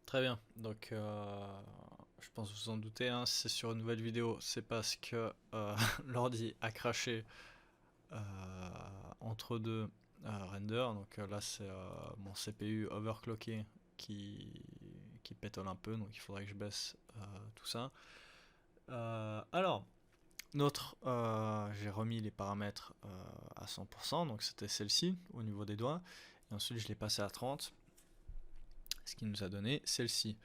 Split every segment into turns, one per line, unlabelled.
Très bien, donc je pense vous en doutez, hein, si c'est sur une nouvelle vidéo, c'est parce que l'ordi a craché euh, entre deux renders. Donc là c'est mon CPU overclocké qui, qui pétole un peu, donc il faudrait que je baisse tout ça. Alors, j'ai remis les paramètres à 100%, donc c'était celle-ci au niveau des doigts, et ensuite je l'ai passé à 30, ce qui nous a donné celle-ci.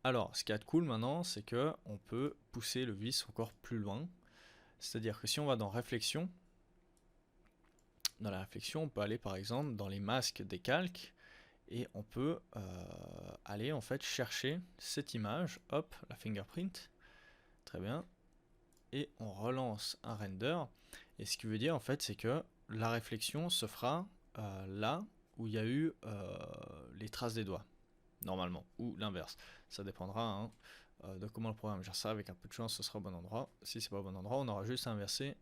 Alors, ce qui est cool maintenant, c'est que on peut pousser le vis encore plus loin. C'est-à-dire que si on va dans réflexion, dans la réflexion, on peut aller par exemple dans les masques des calques et on peut aller en fait chercher cette image, hop, la fingerprint, très bien, et on relance un render. Et ce qui veut dire en fait, c'est que la réflexion se fera là où il y a eu les traces des doigts, normalement, ou l'inverse. Ça dépendra hein, de comment le programme gère ça. Avec un peu de chance, ce sera au bon endroit. Si c'est pas au bon endroit, on aura juste à inverser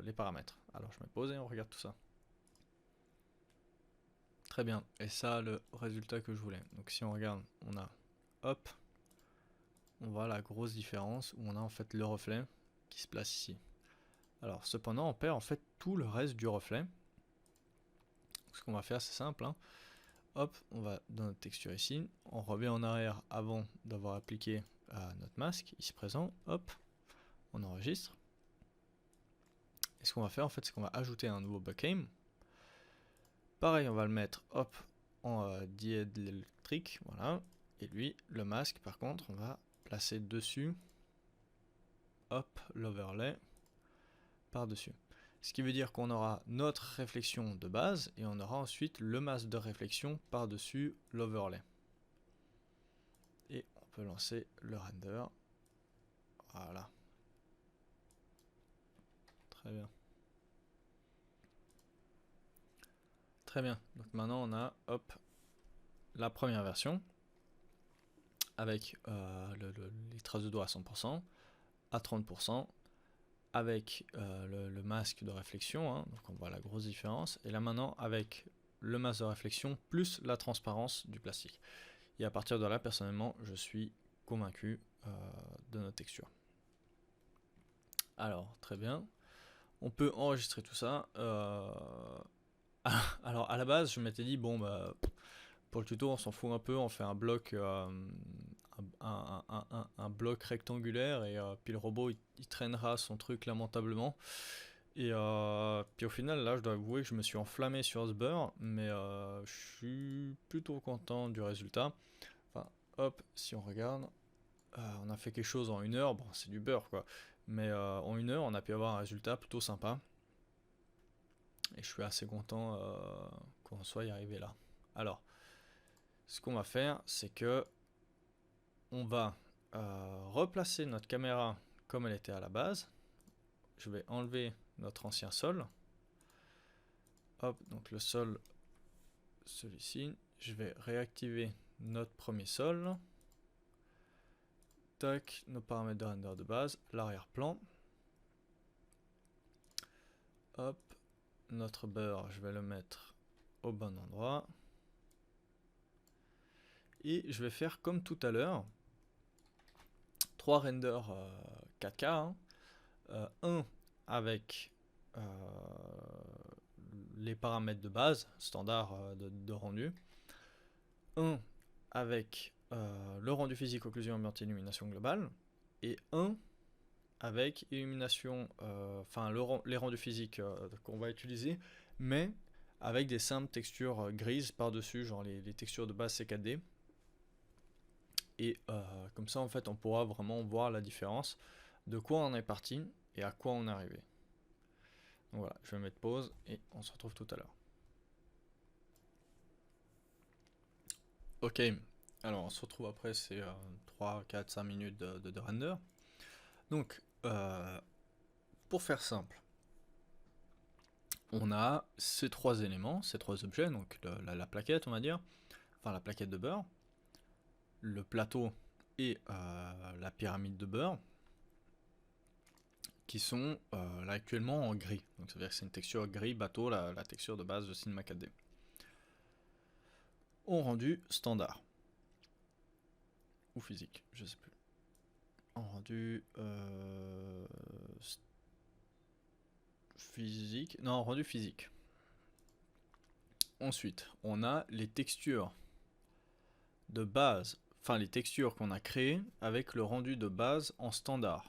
les paramètres. Alors je me pose et on regarde tout ça. Très bien, et ça le résultat que je voulais. Donc si on regarde, on a, hop, on voit la grosse différence où on a en fait le reflet qui se place ici. Alors cependant, on perd en fait tout le reste du reflet. Ce qu'on va faire, c'est simple, hein. Hop, on va dans notre texture ici, on revient en arrière avant d'avoir appliqué notre masque, ici présent, hop, on enregistre. Et ce qu'on va faire en fait, c'est qu'on va ajouter un nouveau bokeh. Pareil, on va le mettre, hop, en diélectrique, voilà. Et lui, le masque, par contre, on va placer dessus, hop, l'overlay par-dessus. Ce qui veut dire qu'on aura notre réflexion de base et on aura ensuite le masque de réflexion par-dessus l'overlay. Et on peut lancer le render. Voilà. Très bien. Très bien. Donc maintenant on a, hop, la première version avec les traces de doigts à 100%, à 30%, avec le masque de réflexion, hein, donc on voit la grosse différence, et là maintenant avec le masque de réflexion plus la transparence du plastique. Et à partir de là, personnellement, je suis convaincu de notre texture. Alors, très bien. On peut enregistrer tout ça. Alors, à la base, je m'étais dit, bon, bah, pour le tuto, on s'en fout un peu, on fait un bloc, un bloc rectangulaire et puis le robot il traînera son truc lamentablement. Et puis au final, là, je dois avouer que je me suis enflammé sur ce beurre, mais je suis plutôt content du résultat. Enfin, hop, si on regarde, on a fait quelque chose en 1 heure, bon, c'est du beurre quoi, mais en 1 heure, on a pu avoir un résultat plutôt sympa. Et je suis assez content qu'on soit y arrivé là. Alors, ce qu'on va faire, c'est que on va replacer notre caméra comme elle était à la base. Je vais enlever notre ancien sol. Hop, donc le sol, celui-ci. Je vais réactiver notre premier sol. Tac, nos paramètres de render de base, l'arrière-plan. Hop, notre beurre, je vais le mettre au bon endroit. Et je vais faire comme tout à l'heure, 3 renders 4K, hein. Un avec les paramètres de base, standard de rendu. Un avec le rendu physique, occlusion ambiante et illumination globale. Et un avec illumination, enfin les rendus physiques qu'on va utiliser, mais avec des simples textures grises par-dessus, genre les textures de base C4D. Et comme ça, en fait, on pourra vraiment voir la différence de quoi on est parti et à quoi on est arrivé. Donc voilà, je vais mettre pause et on se retrouve tout à l'heure. Ok, alors on se retrouve après ces 3, 4, 5 minutes de render. Donc, pour faire simple, on a ces 3 éléments, ces 3 objets, donc la plaquette, on va dire, enfin la plaquette de beurre, le plateau et la pyramide de beurre, qui sont là actuellement en gris. Donc ça veut dire que c'est une texture gris bateau, la texture de base de Cinema 4D. Au rendu standard. ou physique, je sais plus. En rendu physique, non, rendu physique. Ensuite, on a les textures de base, enfin les textures qu'on a créées avec le rendu de base en standard.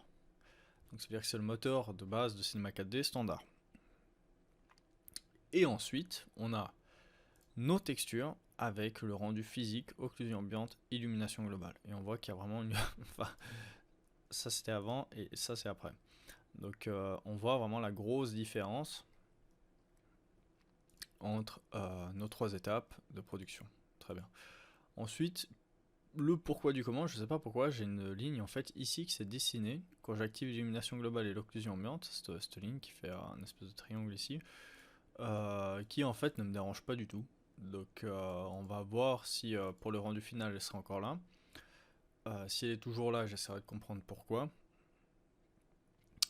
Donc c'est-à-dire que c'est le moteur de base de Cinema 4D standard. Et ensuite, on a nos textures avec le rendu physique, occlusion ambiante, illumination globale. Et on voit qu'il y a vraiment une... enfin, ça c'était avant et ça c'est après. Donc on voit vraiment la grosse différence entre nos 3 étapes de production. Très bien. Ensuite, le pourquoi du comment, je ne sais pas pourquoi, j'ai une ligne en fait ici qui s'est dessinée quand j'active l'illumination globale et l'occlusion ambiante, cette ligne qui fait un espèce de triangle ici, qui en fait ne me dérange pas du tout. Donc on va voir si pour le rendu final elle sera encore là. Si elle est toujours là, j'essaierai de comprendre pourquoi.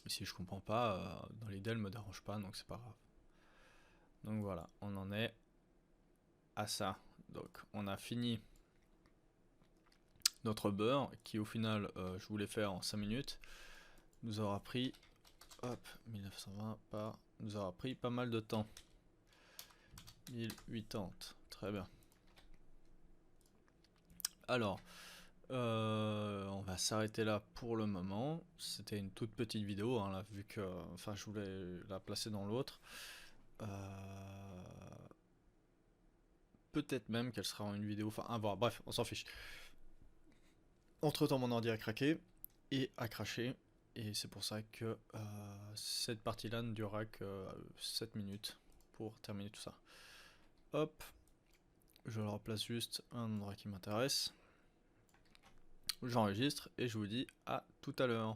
Et si je comprends pas, dans l'idée elle me dérange pas, donc c'est pas grave. Donc voilà, on en est à ça. Donc on a fini notre beurre qui au final je voulais faire en 5 minutes nous aura pris 1920 par nous aura pris pas mal de temps. 1080, très bien. Alors on va s'arrêter là pour le moment. C'était une toute petite vidéo hein, là, vu que enfin je voulais la placer dans l'autre. Peut-être même qu'elle sera en une vidéo, enfin à voir, bref, on s'en fiche. Entre temps mon ordi a craqué et a craché et c'est pour ça que cette partie là ne durera que 7 minutes pour terminer tout ça. Hop, je le replace juste à un endroit qui m'intéresse. J'enregistre et je vous dis à tout à l'heure.